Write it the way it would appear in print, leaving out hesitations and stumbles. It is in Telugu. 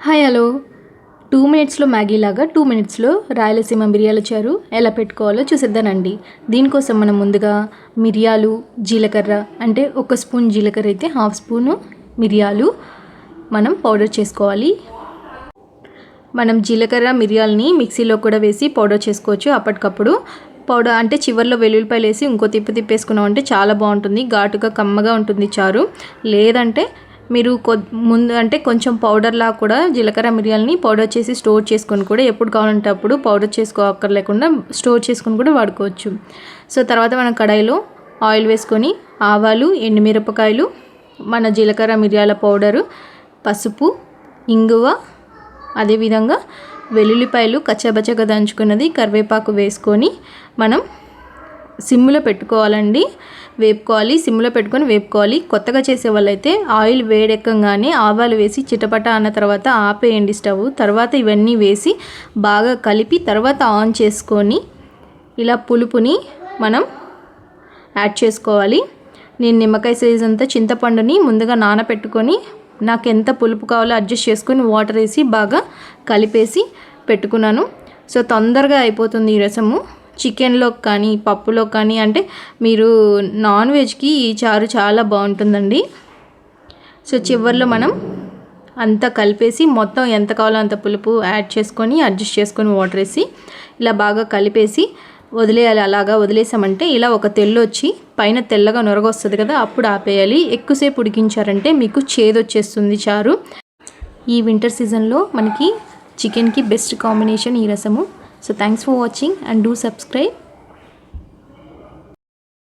హాయ్ హలో 2 మినిట్స్లో మ్యాగీ లాగా 2 మినిట్స్లో రాయలసీమ మిరియాల చారు ఎలా పెట్టుకోవాలో చూసేద్దానండి. దీనికోసం మనం ముందుగా మిరియాలు, జీలకర్ర అంటే 1 స్పూన్ జీలకర్ర అయితే 1/2 స్పూను మిరియాలు మనం పౌడర్ చేసుకోవాలి. మనం జీలకర్ర మిరియాలని మిక్సీలో కూడా వేసి పౌడర్ చేసుకోవచ్చు. అప్పటికప్పుడు పౌడర్ అంటే చివర్లో వెల్లుల్లిపాయలు వేసి ఇంకో తిప్పేసుకున్నామంటే చాలా బాగుంటుంది. ఘాటుగా కమ్మగా ఉంటుంది చారు. లేదంటే మీరు ముందు అంటే కొంచెం పౌడర్లా కూడా జీలకర్ర మిరియాలని పౌడర్ చేసి స్టోర్ చేసుకొని కూడా ఎప్పుడు కావాలంటే అప్పుడు పౌడర్ చేసుకోక్కర్లేకుండా స్టోర్ చేసుకొని కూడా వాడుకోవచ్చు. సో తర్వాత మనం కడాయిలో ఆయిల్ వేసుకొని ఆవాలు, ఎండుమిరపకాయలు, మన జీలకర్ర మిరియాల పౌడరు, పసుపు, ఇంగువ, అదేవిధంగా వెల్లుల్లిపాయలు కచ్చాబచ్చగా దంచుకున్నది, కరివేపాకు వేసుకొని మనం సిమ్లో పెట్టుకోవాలండి. వేపుకోవాలి, సిమ్లో పెట్టుకొని వేపుకోవాలి. కొత్తగా చేసే వాళ్ళైతే ఆయిల్ వేడెక్కగానే ఆవాలు వేసి చిటపట అన్న తర్వాత ఆపేయండి స్టవ్. తర్వాత ఇవన్నీ వేసి బాగా కలిపి తర్వాత ఆన్ చేసుకొని ఇలా పులుపుని మనం యాడ్ చేసుకోవాలి. నేను నిమ్మకాయ సైజ్ అంతా చింతపండుని ముందుగా నానబెట్టుకొని నాకు ఎంత పులుపు కావాలో అడ్జస్ట్ చేసుకొని వాటర్ వేసి బాగా కలిపేసి పెట్టుకున్నాను. సో తొందరగా అయిపోతుంది ఈ రసము. చికెన్లో కానీ పప్పులో కానీ అంటే మీరు నాన్ వెజ్కి ఈ చారు చాలా బాగుంటుందండి. సో చివర్లో మనం అంతా కలిపేసి మొత్తం ఎంత కావాలో అంత పులుపు యాడ్ చేసుకొని అడ్జస్ట్ చేసుకొని వాటర్ వేసి ఇలా బాగా కలిపేసి వదిలేయాలి. అలాగా వదిలేసామంటే ఇలా ఒక తెల్లు వచ్చి పైన తెల్లగా నొరగొస్తుంది కదా, అప్పుడు ఆపేయాలి. ఎక్కువసేపు ఉడికించారంటే మీకు చేదొచ్చేస్తుంది చారు. ఈ వింటర్ సీజన్లో మనకి చికెన్కి బెస్ట్ కాంబినేషన్ ఈ రసము. So thanks for watching and do subscribe.